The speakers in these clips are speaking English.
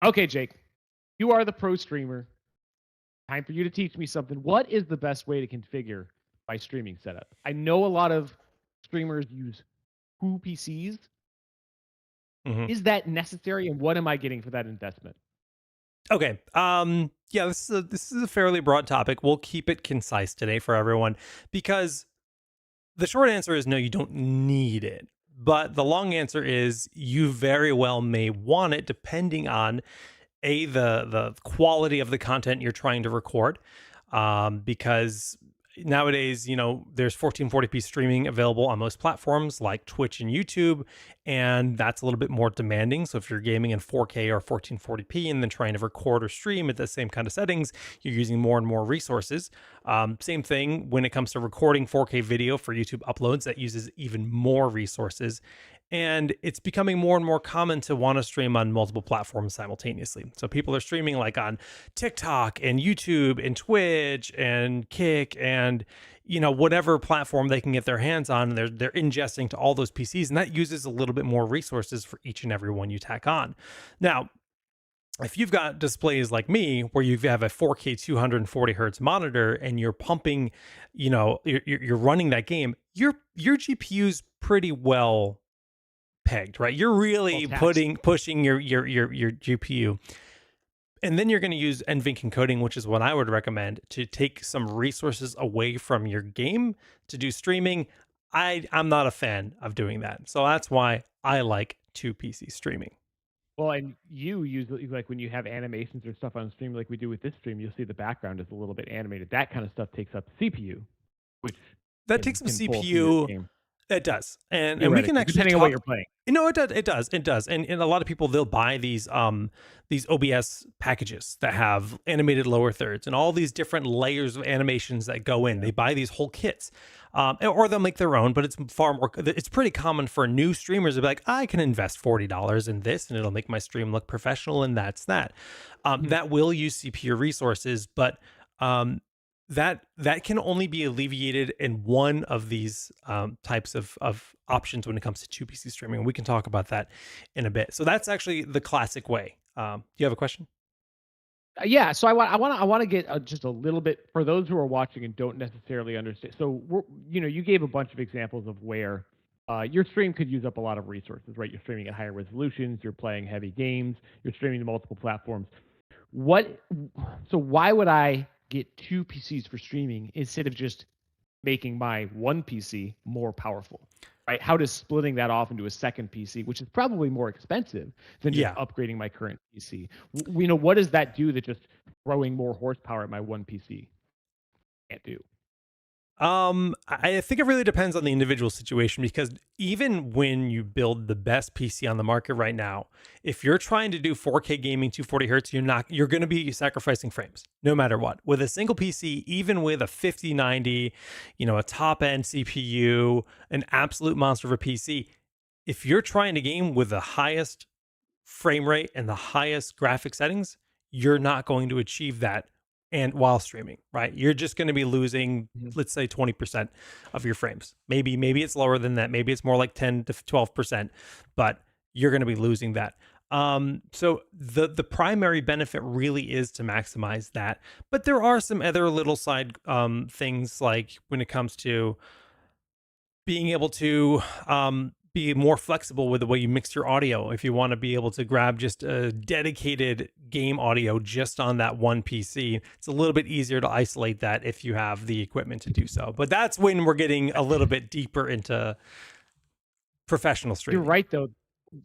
Okay, Jake, you are the pro streamer. Time for you to teach me something. What is the best way to configure my streaming setup? I know a lot of streamers use two PCs. Mhm. Is that necessary, and what am I getting for that investment? Okay. Yeah, this is a fairly broad topic. We'll keep it concise today for everyone because the short answer is no, you don't need it. But the long answer is you very well may want it depending on the quality of the content you're trying to record. Because nowadays, there's 1440p streaming available on most platforms like Twitch and YouTube, and that's a little bit more demanding. So if you're gaming in 4K or 1440p and then trying to record or stream at the same kind of settings, you're using more and more resources. Same thing when it comes to recording 4K video for YouTube uploads, that uses even more resources. And it's becoming more and more common to want to stream on multiple platforms simultaneously. So people are streaming like on TikTok and YouTube and Twitch and Kick and whatever platform they can get their hands on, and they're ingesting to all those PCs, and that uses a little bit more resources for each and every one you tack on. Now, if you've got displays like me where you have a 4K 240 hertz monitor and you're pumping, you're running that game, your GPU's pretty well pegged, right? You're Well, really taxed. pushing your GPU. And then you're going to use NVENC encoding, which is what I would recommend to take some resources away from your game to do streaming. I'm not a fan of doing that. So that's why I like two PC streaming. Well, and you usually like when you have animations or stuff on stream, like we do with this stream, you'll see the background is a little bit animated. That kind of stuff takes up CPU, which That takes can some can pull from your CPU. game It does. And we can theoretically, actually depending on what talk. you're playing. No, it does. It does. And a lot of people, they'll buy these OBS packages that have animated lower thirds and all these different layers of animations that go in. Yeah. They buy these whole kits. Or they'll make their own, but it's pretty common for new streamers to be like, I can invest $40 in this and it'll make my stream look professional, and that's that. Mhm. That will use CPU resources, but um that can only be alleviated in one of these types of options when it comes to two PC streaming. We can talk about that in a bit. So that's actually the classic way. Do you have a question? Yeah, so I want to get just a little bit for those who are watching and don't necessarily understand. So you gave a bunch of examples of where your stream could use up a lot of resources, right? You're streaming at higher resolutions, you're playing heavy games, you're streaming to multiple platforms. What? So why would I get two PCs for streaming instead of just making my one PC more powerful? Right? How does splitting that off into a second PC, which is probably more expensive than just Yeah. upgrading my current PC? What does that do that just throwing more horsepower at my one PC can't do? I think it really depends on the individual situation, because even when you build the best PC on the market right now, if you're trying to do 4K gaming 240 hertz, you're going to be sacrificing frames no matter what. With a single PC, even with a 5090, a top end CPU, an absolute monster of a PC, if you're trying to game with the highest frame rate and the highest graphic settings, you're not going to achieve that and while streaming, right? You're just going to be losing, Mhm. let's say 20% of your frames. Maybe it's lower than that. Maybe it's more like 10 to 12%, but you're going to be losing that. So the primary benefit really is to maximize that. But there are some other little side things, like when it comes to being able to be more flexible with the way you mix your audio. If you want to be able to grab just a dedicated game audio just on that one PC, it's a little bit easier to isolate that if you have the equipment to do so. But that's when we're getting a little bit deeper into professional You're streaming. right though.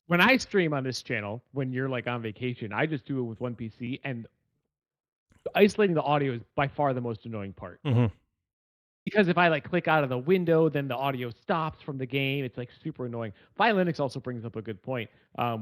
When I stream on this channel, when you're like on vacation, I just do it with one PC, and isolating the audio is by far the most annoying part. Hmm. Because if I like click out of the window, then the audio stops from the game. It's like super annoying. Fi Linux also brings up a good point,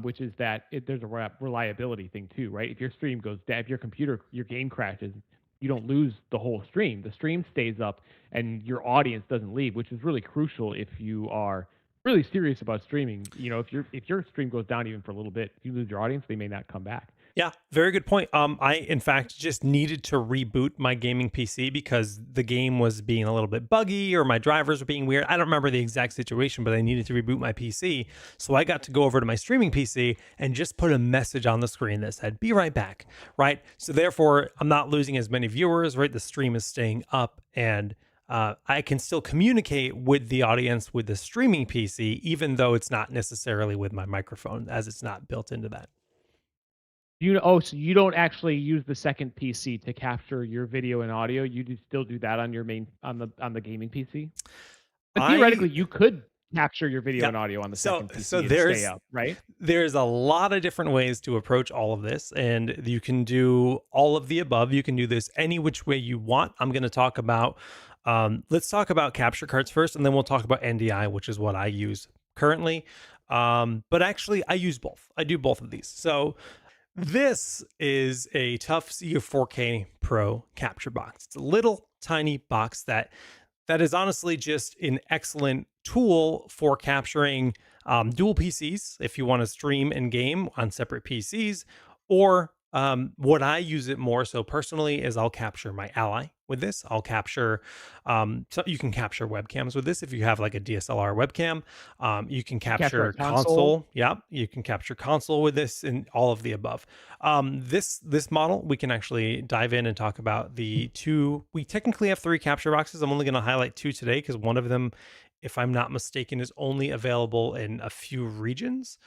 which is that there's a reliability thing too, right? If your stream goes down, if your computer, your game crashes, you don't lose the whole stream. The stream stays up, and your audience doesn't leave, which is really crucial if you are really serious about streaming. If your stream goes down even for a little bit, if you lose your audience, they may not come back. Yeah, very good point. I in fact just needed to reboot my gaming PC because the game was being a little bit buggy or my drivers were being weird. I don't remember the exact situation, but I needed to reboot my PC. So I got to go over to my streaming PC and just put a message on the screen that said, "Be right back." Right. So therefore, I'm not losing as many viewers. Right. The stream is staying up and I can still communicate with the audience with the streaming PC, even though it's not necessarily with my microphone, as it's not built into that. So you don't actually use the second PC to capture your video and audio, you do still do that on your main on the gaming PC? But I theoretically, you could capture your video Yeah. and audio on the So second so PC and stay there's up, right? there's a lot of different ways to approach all of this, and you can do all of the above. You can do this any which way you want. I'm going to talk about let's talk about capture cards first, and then we'll talk about NDI, which is what I use currently. But actually, I use both. I do both of these. So this is a tough CU4K Pro capture box. It's a little tiny box that is honestly just an excellent tool for capturing dual PCs if you want to stream and game on separate PCs. Or what I use it more so personally is I'll capture my Ally with this. I'll capture, so you can capture webcams with this if you have like a DSLR webcam. You can You capture a capture console. console. Yep, you can capture console with this and all of the above. This model we can actually dive in and talk about the two. We technically have three capture boxes. I'm only going to highlight two today because one of them, if I'm not mistaken, is only available in a few regions.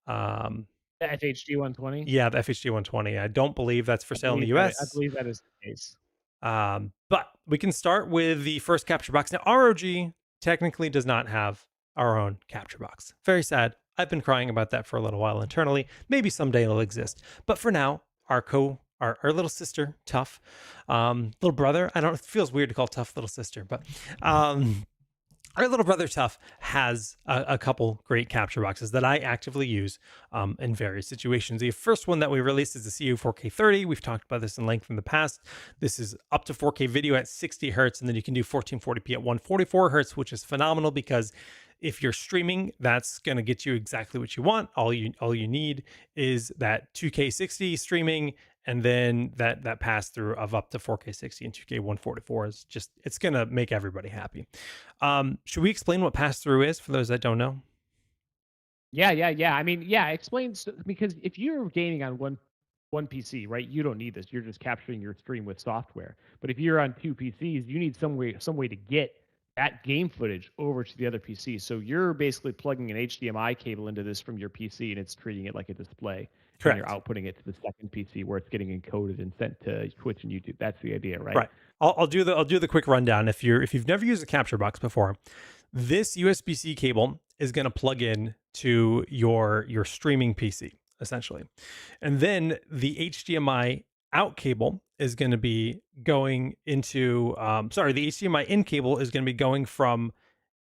Um, The FHD 120? yeah, the FHD 120. I don't believe that's for sale in the I US. believe that is the case. But we can start with the first capture box. Now, ROG technically does not have our own capture box. Very sad. I've been crying about that for a little while internally. Maybe someday it'll exist. But for now, our little sister, Tough, little brother. I don't. It feels weird to call Tough little sister, but um, our little brother Tough has a couple great capture boxes that I actively use in various situations. The first one that we released is the CU4K30. We've talked about this in length in the past. This is up to 4K video at 60 hertz, and then you can do 1440p at 144 hertz, which is phenomenal because if you're streaming, that's going to get you exactly what you want. All you need is that 2K 60 streaming, and then that pass through of up to 4K 60 and 2K 144 is just it's going to make everybody happy. Should we explain what pass through is for those that don't know? Yeah. I mean, yeah, explains because if you're gaming on one PC, right, you don't need this. You're just capturing your stream with software. But if you're on two PCs, you need some way to get that game footage over to the other PC. So you're basically plugging an HDMI cable into this from your PC, and it's treating it like a display, and you're Correct. outputting it to the second PC where it's getting encoded and sent to Twitch and YouTube. That's the idea, right? Right. I'll do the quick rundown. If you've never used a capture box before, this USB-C cable is going to plug in to your streaming PC essentially, and then the HDMI out cable is going to be going into the HDMI in cable is going to be going from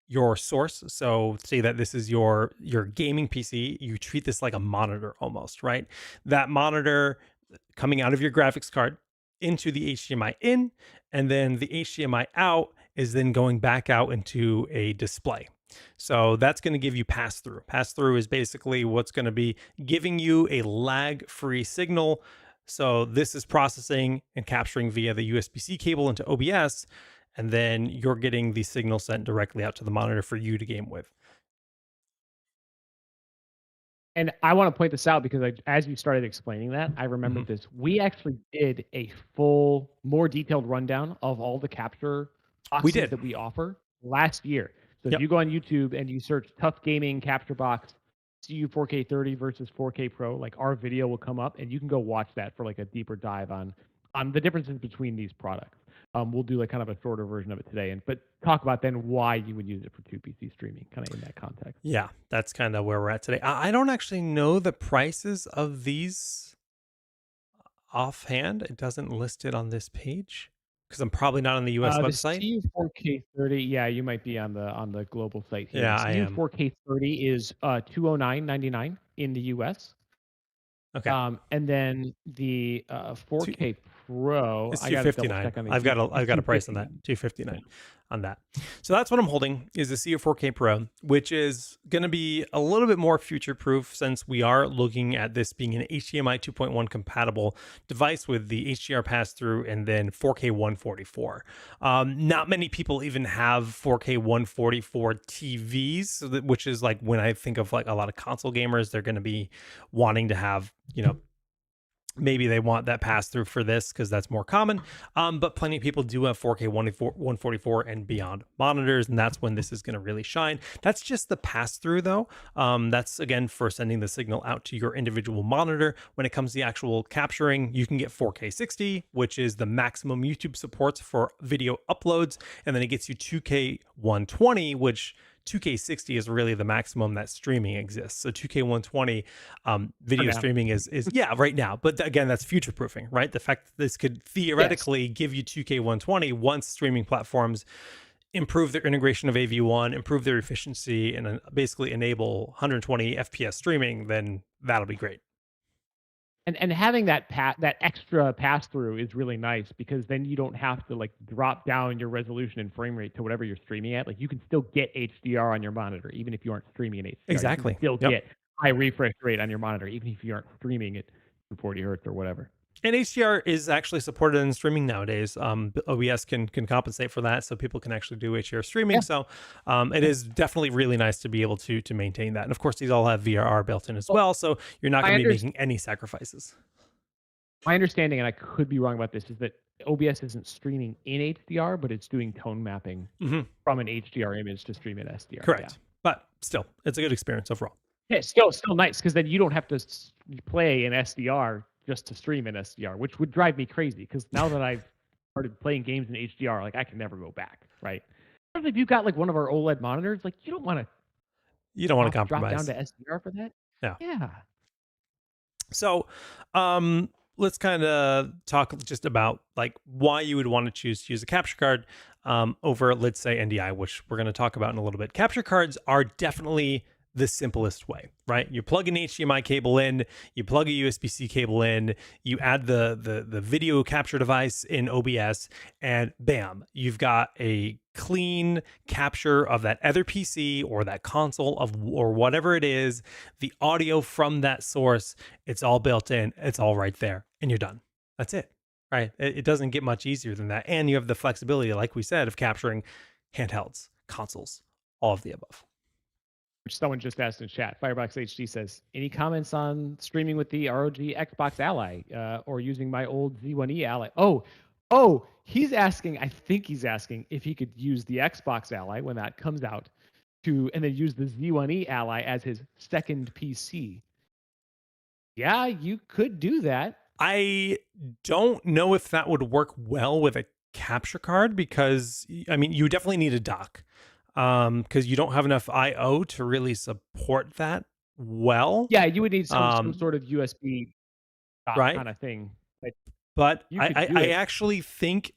your source. So say that this is your gaming PC, you treat this like a monitor almost, right? That monitor coming out of your graphics card into the HDMI in, and then the HDMI out is then going back out into a display. So that's going to give you pass through. Pass through is basically what's going to be giving you a lag free signal. So this is processing and capturing via the USB-C cable into OBS, and then you're getting the signal sent directly out to the monitor for you to game with. And I want to point this out because as you started explaining that, I Mhm. remembered this. We actually did a full, more detailed rundown of all the capture We boxes did. that we offer last year. So if Yep. you go on YouTube and you search Tough Gaming Capture Box CU 4K30 versus 4K Pro, like our video will come up and you can go watch that for like a deeper dive on the differences between these products. We'll do like kind of a shorter version of it today, but talk about then why you would use it for two PC streaming, kind of in that context. Yeah, that's kind of where we're at today. I don't actually know the prices of these offhand. It doesn't list it on this page because I'm probably not on the US The website. CU4K30, yeah, you might be on the global site here. The Yeah, I am. CU4K30 is 209.99 in the US. Okay. And then the Two, 4K Pro. It's I got to double 259. check on the. I've It's got a price on that. 259. 259 on that. So that's what I'm holding is the CO4K Pro, which is going to be a little bit more future proof since we are looking at this being an HDMI 2.1 compatible device with the HDR pass through and then 4K 144. Not many people even have 4K 144 TVs, which is like when I think of like a lot of console gamers, they're going to be wanting to have, maybe they want that pass through for this because that's more common. But plenty of people do have 4K 144 and beyond monitors, and that's when this is going to really shine. That's just the pass through, though. That's again for sending the signal out to your individual monitor. When it comes to the actual capturing, you can get 4K 60, which is the maximum YouTube supports for video uploads, and then it gets you 2K 120, which 2K 60 is really the maximum that streaming exists. So 2K 120 video streaming is right now. But again, that's future proofing, right? The fact that this could theoretically give you 2K 120 once streaming platforms improve their integration of AV1, improve their efficiency, and basically enable 120 FPS streaming, then that'll be great. And having that extra pass through is really nice because then you don't have to like drop down your resolution and frame rate to whatever you're streaming at. Like you can still get HDR on your monitor even if you aren't streaming in HDR. Exactly. You can still get high refresh rate on your monitor even if you aren't streaming at 240 hertz or whatever. And HDR is actually supported in streaming nowadays. OBS can compensate for that, so people can actually do HDR streaming. So it is definitely really nice to be able to maintain that. And of course, these all have VRR built in as well, so you're not going to be making any sacrifices. My understanding, and I could be wrong about this, is that OBS isn't streaming in HDR, but it's doing tone mapping from an HDR image to stream in SDR. Correct. But still, it's a good experience overall. Yeah, still nice because then you don't have to play in SDR just to stream in SDR, which would drive me crazy because now that I've started playing games in HDR, like I can never go back, right? If you've got like one of our OLED monitors, like you don't want to compromise. Drop down to SDR for that. Yeah. So, let's kind of talk just about like why you would want to use a capture card over, let's say, NDI, which we're going to talk about in a little bit. Capture cards are definitely the simplest way, right? You plug an HDMI cable in, you plug a USB-C cable in, you add the video capture device in OBS, and bam, you've got a clean capture of that other PC or that console or whatever it is, the audio from that source, it's all built in, it's all right there, and you're done. That's it, right? It doesn't get much easier than that. And you have the flexibility, like we said, of capturing handhelds, consoles, all of the above. Someone just asked in chat. Firebox HD says, any comments on streaming with the ROG Xbox Ally or using my old Z1E Ally? Oh, he's asking, I think he's asking if he could use the Xbox Ally when that comes out and then use the Z1E Ally as his second PC. Yeah, you could do that. I don't know if that would work well with a capture card because, I mean, you definitely need a dock. Because you don't have enough I/O to really support that well. Yeah, you would need some sort of USB kind of thing. But I actually think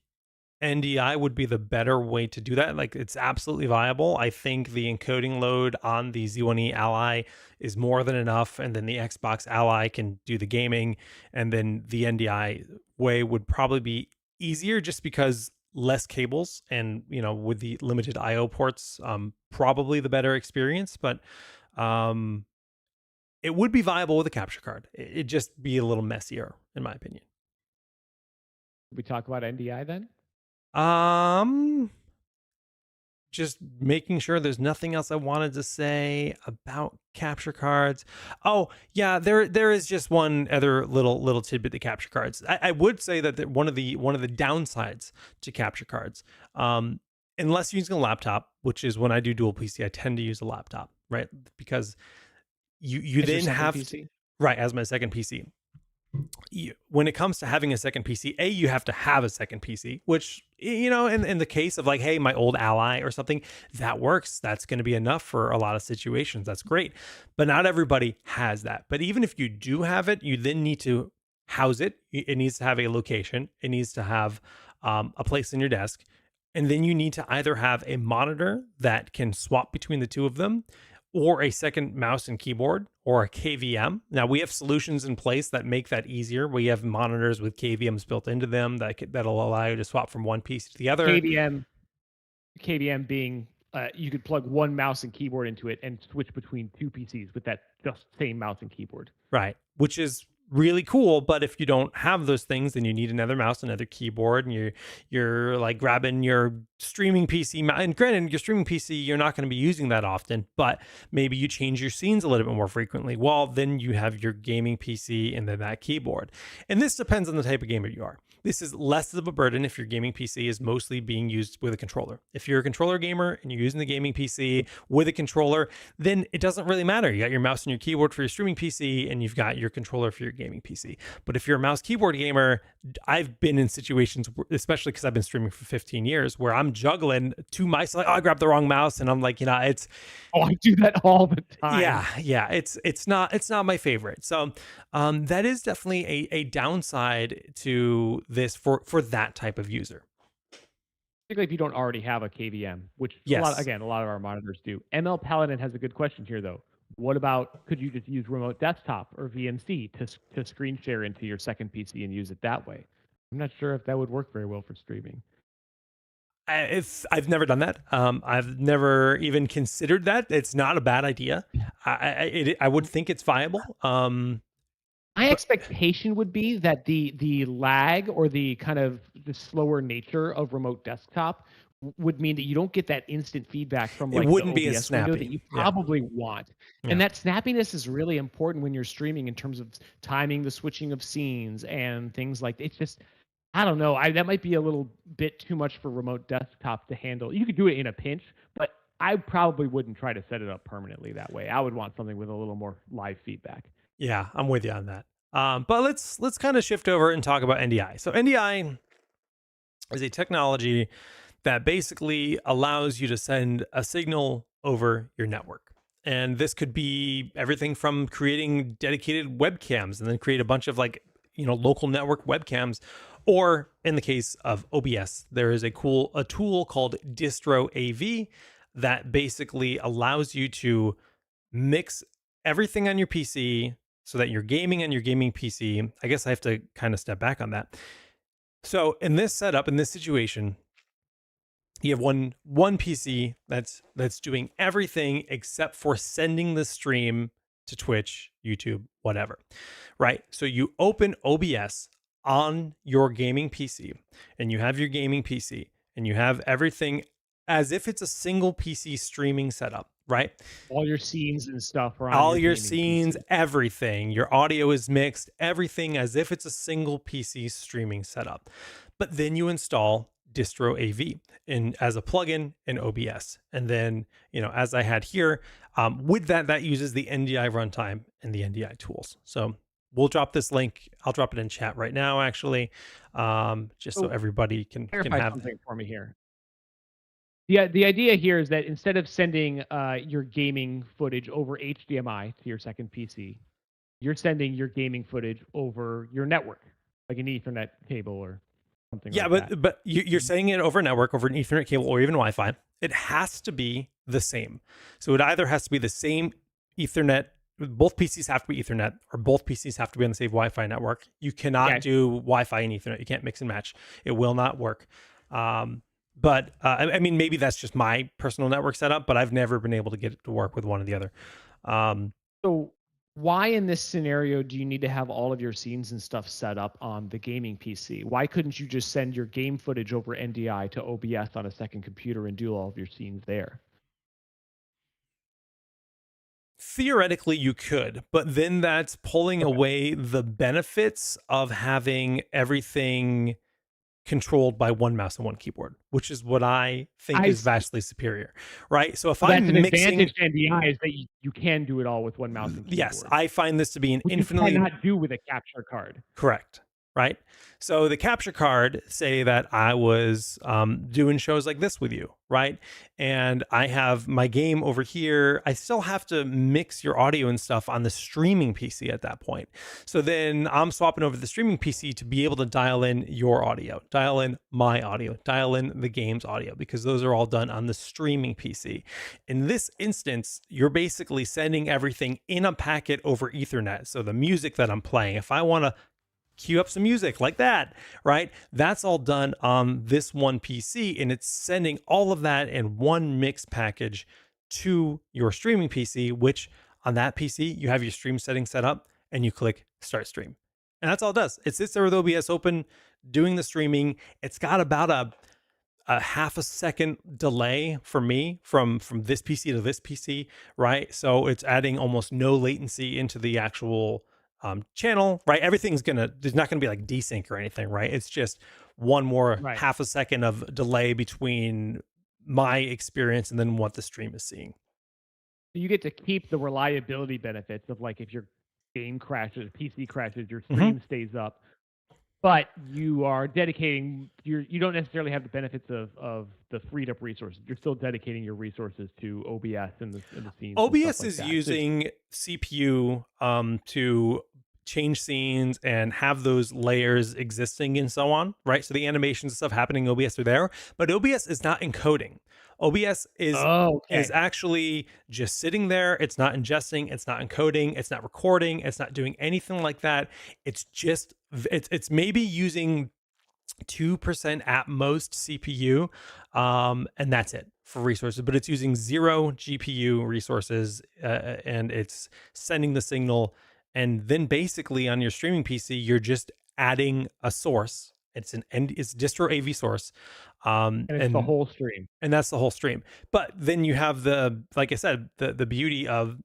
NDI would be the better way to do that. Like, it's absolutely viable. I think the encoding load on the Z1E Ally is more than enough, and then the Xbox Ally can do the gaming, and then the NDI way would probably be easier just because less cables and with the limited IO ports, probably the better experience, but it would be viable with a capture card. It'd just be a little messier in my opinion. We talk about NDI then? Just making sure there's nothing else I wanted to say about capture cards. Oh yeah, there is just one other little tidbit to capture cards. I would say that one of the downsides to capture cards, unless you're using a laptop, which is when I do dual PC, I tend to use a laptop, right? Because you then have right as my second PC. When it comes to having a second PC, you have to have a second PC, which, in the case of like, hey, my old Ally or something, that works. That's going to be enough for a lot of situations. That's great. But not everybody has that. But even if you do have it, you then need to house it. It needs to have a location. It needs to have a place in your desk. And then you need to either have a monitor that can swap between the two of them, or a second mouse and keyboard or a KVM. Now we have solutions in place that make that easier. We have monitors with KVMs built into them that'll allow you to swap from one piece to the other. KVM being you could plug one mouse and keyboard into it and switch between two PCs with that just same mouse and keyboard. Right. Which is really cool, but if you don't have those things, then you need another mouse, another keyboard, and you're like grabbing your streaming PC. And granted, your streaming PC, you're not going to be using that often, but maybe you change your scenes a little bit more frequently. Well, then you have your gaming PC and then that keyboard. And this depends on the type of gamer you are. This is less of a burden if your gaming PC is mostly being used with a controller. If you're a controller gamer and you're using the gaming PC with a controller, then it doesn't really matter. You got your mouse and your keyboard for your streaming PC, and you've got your controller for your gaming PC. But if you're a mouse keyboard gamer, I've been in situations, especially because I've been streaming for 15 years, where I'm juggling two mice. Like, oh, I grabbed the wrong mouse, and I'm like, it's. Oh, I do that all the time. Yeah. It's not my favorite. So that is definitely a downside to this for that type of user. Particularly if you don't already have a KVM, which Yes. a lot of our monitors do. ML Paladin has a good question here, though. What about, could you just use remote desktop or VNC to screen share into your second PC and use it that way? I'm not sure if that would work very well for streaming. I've never done that. I've never even considered that. It's not a bad idea. I would think it's viable. My expectation would be that the lag or the kind of the slower nature of remote desktop would mean that you don't get that instant feedback from like it wouldn't the be as OBS window snappy that you probably want. Yeah. And that snappiness is really important when you're streaming in terms of timing the switching of scenes and things like that. It's just, I don't know. That might be a little bit too much for remote desktop to handle. You could do it in a pinch, but I probably wouldn't try to set it up permanently that way. I would want something with a little more live feedback. Yeah, I'm with you on that. But let's kind of shift over and talk about NDI. So NDI is a technology that basically allows you to send a signal over your network. And this could be everything from creating dedicated webcams and then create a bunch of local network webcams. Or in the case of OBS, there is a tool called Distro AV that basically allows you to mix everything on your PC so that you're gaming on your gaming PC. I guess I have to kind of step back on that. So in this setup, in this situation, you have one PC that's doing everything except for sending the stream to Twitch, YouTube, whatever, right? So you open OBS on your gaming PC and you have your gaming PC and you have everything as if it's a single PC streaming setup, right? All your scenes and stuff are on all your your scenes, PC. everything. Your audio is mixed, everything as if it's a single PC streaming setup. But then you install Distro AV as a plugin in OBS. And then, as I had here, with that uses the NDI runtime and the NDI tools. So we'll drop this link. I'll drop it in chat right now, actually, just so everybody can have something for me here. The idea here is that instead of sending your gaming footage over HDMI to your second PC, you're sending your gaming footage over your network, like an Ethernet cable or something like that. But you're sending it over a network, over an Ethernet cable, or even Wi-Fi. It has to be the same. So it either has to be the same Ethernet, both PCs have to be Ethernet, or both PCs have to be on the same Wi-Fi network. You cannot do Wi-Fi and Ethernet. You can't mix and match. It will not work. But I mean, maybe that's just my personal network setup, but I've never been able to get it to work with one or the other. So why in this scenario do you need to have all of your scenes and stuff set up on the gaming PC? Why couldn't you just send your game footage over NDI to OBS on a second computer and do all of your scenes there? Theoretically, you could, but then that's pulling away the benefits of having everything controlled by one mouse and one keyboard, which is what I think is vastly superior, right? So if I'm mixing, advantage to NDI is that you can do it all with one mouse and keyboard. Yes, I find this to be an which infinitely you cannot do with a capture card. Correct. right? So the capture card, say that I was doing shows like this with you, right? And I have my game over here. I still have to mix your audio and stuff on the streaming PC at that point. So then I'm swapping over the streaming PC to be able to dial in your audio, dial in my audio, dial in the game's audio, because those are all done on the streaming PC. In this instance, you're basically sending everything in a packet over Ethernet. So the music that I'm playing, if I want to cue up some music like that, right? That's all done on this one PC, and it's sending all of that in one mixed package to your streaming PC, which on that PC, you have your stream settings set up and you click start stream. And that's all it does. It sits there with OBS open, doing the streaming. It's got about a half a second delay for me from this PC to this PC, right? So it's adding almost no latency into the actual channel, right? There's not gonna be like desync or anything, right? It's just one more Right. half a second of delay between my experience and then what the stream is seeing. You get to keep the reliability benefits of like if your game crashes, PC crashes, your Mhm. stream stays up, but you are dedicating you don't necessarily have the benefits of the freed up resources. You're still dedicating your resources to OBS and the scenes and stuff OBS like is that. So using CPU to change scenes and have those layers existing and so on, right? So the animations and stuff happening in OBS are there, but OBS is not encoding. OBS oh, is okay. actually just sitting there. It's not ingesting, it's not encoding, it's not recording, it's not doing anything like that. It's just it's maybe using 2% at most CPU, and that's it for resources, but it's using 0 GPU resources, and it's sending the signal. And then basically on your streaming PC, you're just adding a source. It's distro AV source, And it's the whole stream. and that's the whole stream. But then you have like I said, the beauty of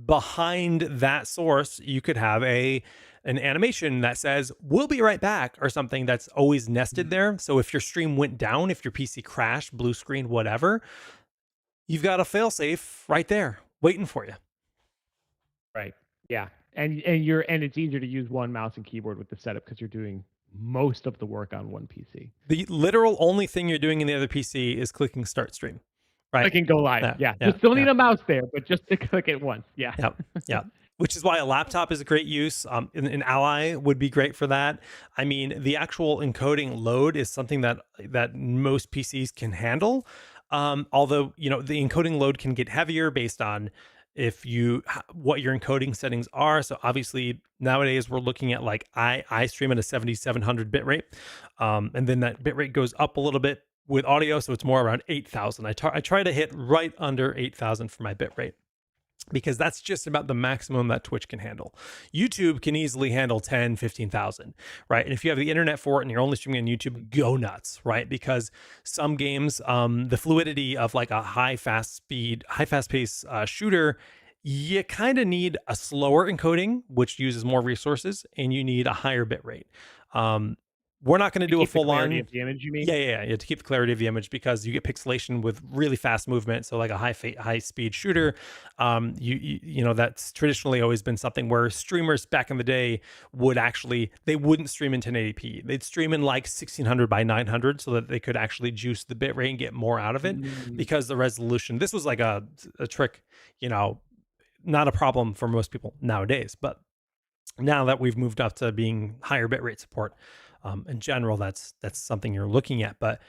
behind that source, you could have an animation that says we'll be right back or something that's always nested Mhm. there. So if your stream went down, if your PC crashed, blue screen, whatever, you've got a failsafe right there waiting for you. Right. Yeah. And it's easier to use one mouse and keyboard with the setup because you're doing most of the work on one PC. The literal only thing you're doing in the other PC is clicking start stream. Right. Click and go live. Yeah. Yeah. You Yeah. still Yeah. need a mouse there, but just to click it once. Yeah. Yeah, yeah. Which is why a laptop is a great use. An Ally would be great for that. I mean, the actual encoding load is something that most PCs can handle. Although the encoding load can get heavier based on what your encoding settings are. So obviously nowadays we're looking at like I stream at a 7700 bit rate, and then that bit rate goes up a little bit with audio, so it's more around 8,000. I try to hit right under 8,000 for my bit rate, because that's just about the maximum that Twitch can handle. YouTube can easily handle 10, 15,000, right? And if you have the internet for it and you're only streaming on YouTube, go nuts, right? Because some games, the fluidity of like a high fast pace shooter, you kind of need a slower encoding, which uses more resources, and you need a higher bit rate. We're not going to To do a keep the full clarity on. of the image, you Yeah, mean? yeah, yeah, to keep the clarity of the image, because you get pixelation with really fast movement. So like a high speed shooter, that's traditionally always been something where streamers back in the day they wouldn't stream in 1080p. They'd stream in like 1600 by 900 so that they could actually juice the bit rate and get more out of it, Mm. because the resolution. This was like a trick, not a problem for most people nowadays, but now that we've moved up to being higher bitrate support, in general, that's something you're looking at. But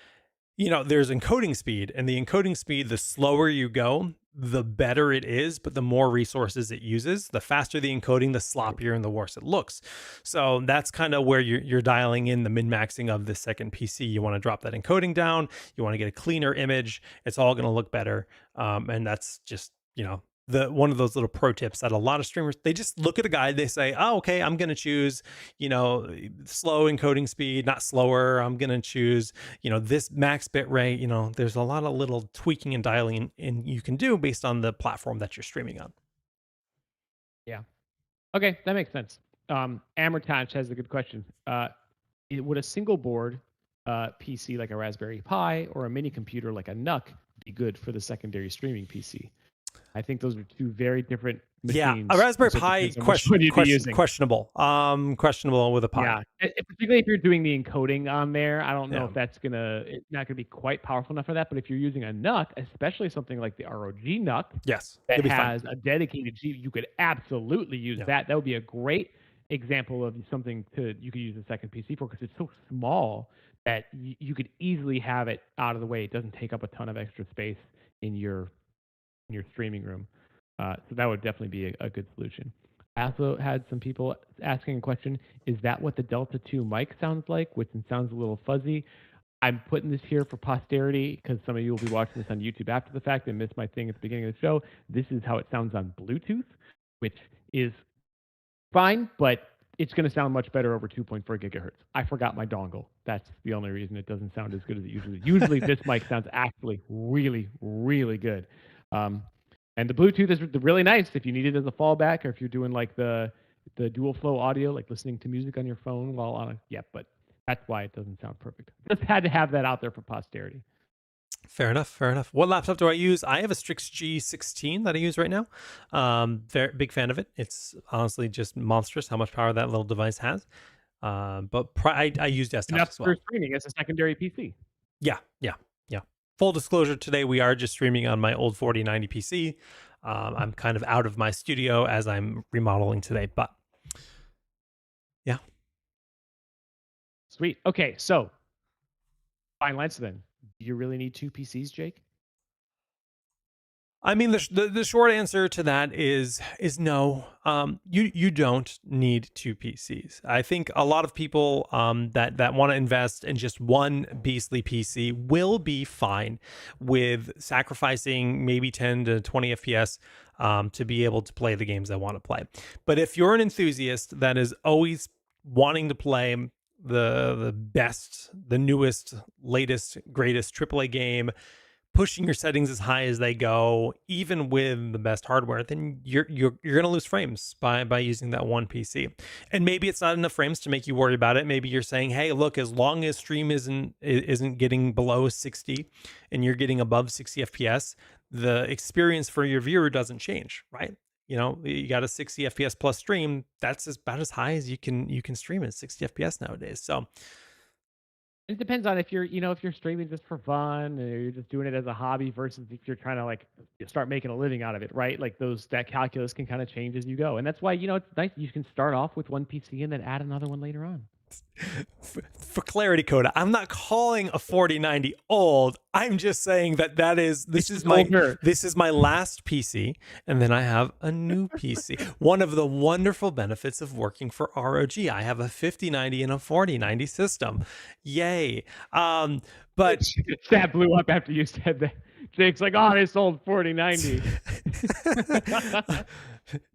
there's encoding speed, and the encoding speed, the slower you go, the better it is, but the more resources it uses. The faster the encoding, the sloppier and the worse it looks. So that's kind of where you're dialing in the min-maxing of the second PC. You want to drop that encoding down. You want to get a cleaner image. It's all going to look better, and that's just the one of those little pro tips that a lot of streamers, they just look at a guide, they say, oh, okay, I'm going to choose slow encoding speed, not slower. I'm going to choose this max bit rate. There's a lot of little tweaking and dialing in you can do based on the platform that you're streaming on. Yeah. Okay, that makes sense. Amortach has a good question. Would a single board PC like a Raspberry Pi or a mini computer like a NUC be good for the secondary streaming PC? I think those are two very different Yeah, a machines, Raspberry so it Pi depends on which one you'd be using. questionable. Questionable with a Pi. Yeah, particularly if you're doing the encoding on there, I don't know Yeah. if that's it's not gonna be quite powerful enough for that, but if you're using a NUC, especially something like the ROG NUC Yes, that you'll be fine. has a dedicated G, you could absolutely use Yeah. that. That would be a great example of something you could use a second PC for because it's so small that you could easily have it out of the way. It doesn't take up a ton of extra space in your streaming room. So that would definitely be a good solution. I also had some people asking a question: is that what the Delta 2 mic sounds like? Which sounds a little fuzzy. I'm putting this here for posterity because some of you will be watching this on YouTube after the fact and missed my thing at the beginning of the show. This is how it sounds on Bluetooth, which is fine, but it's going to sound much better over 2.4 gigahertz. I forgot my dongle. That's the only reason it doesn't sound as good as it usually. Usually, this mic sounds actually really, really good. And the Bluetooth is really nice if you need it as a fallback, or if you're doing like the dual flow audio, like listening to music on your phone while on a but that's why it doesn't sound perfect. Just had to have that out there for posterity. Fair enough. Fair enough. What laptop do I use? I have a Strix G16 that I use right now. Very big fan of it. It's honestly just monstrous how much power that little device has. But I use desktops Enough as well. for streaming as a secondary PC. Yeah, yeah, yeah. Full disclosure: today we are just streaming on my old 4090 PC. I'm kind of out of my studio as I'm remodeling today, but yeah. Sweet. Okay, so final answer then. Do you really need two PCs, Jake? I mean, the short answer to that is no. You don't need two PCs. I think a lot of people that want to invest in just one beastly PC will be fine with sacrificing maybe 10 to 20 FPS to be able to play the games they want to play. But if you're an enthusiast that is always wanting to play the best, the newest, latest, greatest AAA game, pushing your settings as high as they go, even with the best hardware, then you're going to lose frames by using that one PC. And maybe it's not enough frames to make you worry about it. Maybe you're saying, hey, look, as long as stream isn't getting below 60 and you're getting above 60 FPS, the experience for your viewer doesn't change, right? You know, you got a 60 FPS plus stream, that's about as high as you can stream at 60 FPS nowadays. So It depends on if you're streaming just for fun, or you're just doing it as a hobby, versus if you're trying to like start making a living out of it, right? Like that calculus can kind of change as you go, and that's why it's nice you can start off with one PC and then add another one later on. for clarity, Coda, I'm not calling a 4090 old. I'm just saying this is my last PC, and then I have a new PC. One of the wonderful benefits of working for ROG, I have a 5090 and a 4090 system. Yay! But that blew up after you said that. Jake's like, "Oh, this old 4090."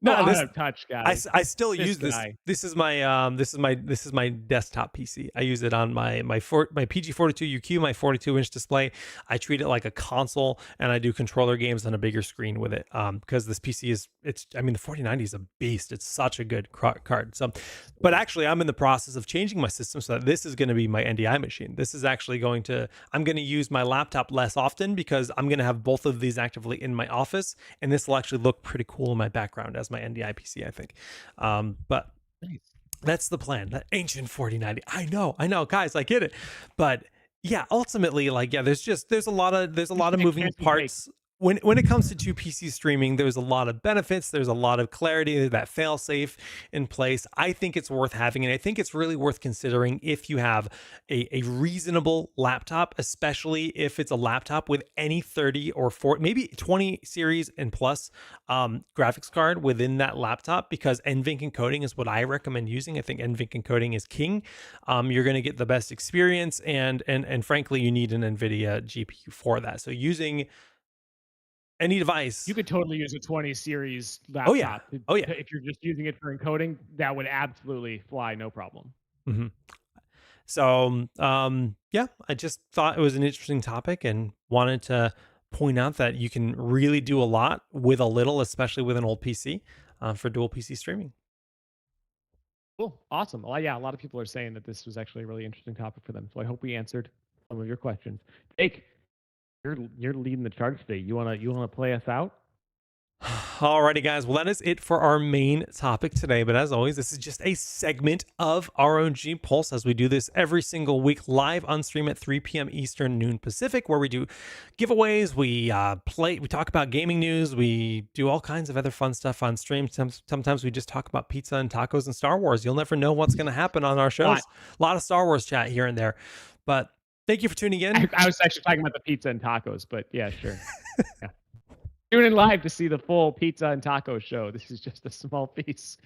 No, this touch, guys. I still use this. This is my desktop PC. I use it on my PG42 UQ, my 42-inch display. I treat it like a console, and I do controller games on a bigger screen with it. Because this PC the 4090 is a beast. It's such a good card. So, but actually, I'm in the process of changing my system so that this is going to be my NDI machine. This is actually I'm going to use my laptop less often because I'm going to have both of these actively in my office, and this will actually look pretty cool in my background as my NDI PC, I think. But nice. That's the plan. That ancient 4090. I know, guys, I get it. But yeah, ultimately, there's a lot of moving parts. When it comes to two PC streaming, there's a lot of benefits. There's a lot of clarity, that fail safe in place. I think it's worth having, and I think it's really worth considering if you have a reasonable laptop, especially if it's a laptop with any 30 or 40, maybe 20 series and plus graphics card within that laptop, because NVENC encoding is what I recommend using. I think NVENC encoding is king. You're going to get the best experience, and frankly, you need an NVIDIA GPU for that. So using any device. You could totally use a 20 series laptop. Oh yeah. If you're just using it for encoding, that would absolutely fly, no problem. Mm-hmm. So, yeah, I just thought it was an interesting topic and wanted to point out that you can really do a lot with a little, especially with an old PC, for dual PC streaming. Cool. Awesome. Well, yeah, a lot of people are saying that this was actually a really interesting topic for them. So I hope we answered some of your questions. Jake, you're leading the charge today. You wanna play us out? Alrighty, guys. Well, that is it for our main topic today. But as always, this is just a segment of ROG Pulse as we do this every single week live on stream at 3 p.m. Eastern, noon Pacific, where we do giveaways, we we talk about gaming news, we do all kinds of other fun stuff on stream. Sometimes we just talk about pizza and tacos and Star Wars. You'll never know what's going to happen on our shows. A lot of Star Wars chat here and there. But thank you for tuning in. I was actually talking about the pizza and tacos, but yeah, sure. Yeah. Tune in live to see the full pizza and taco show. This is just a small piece.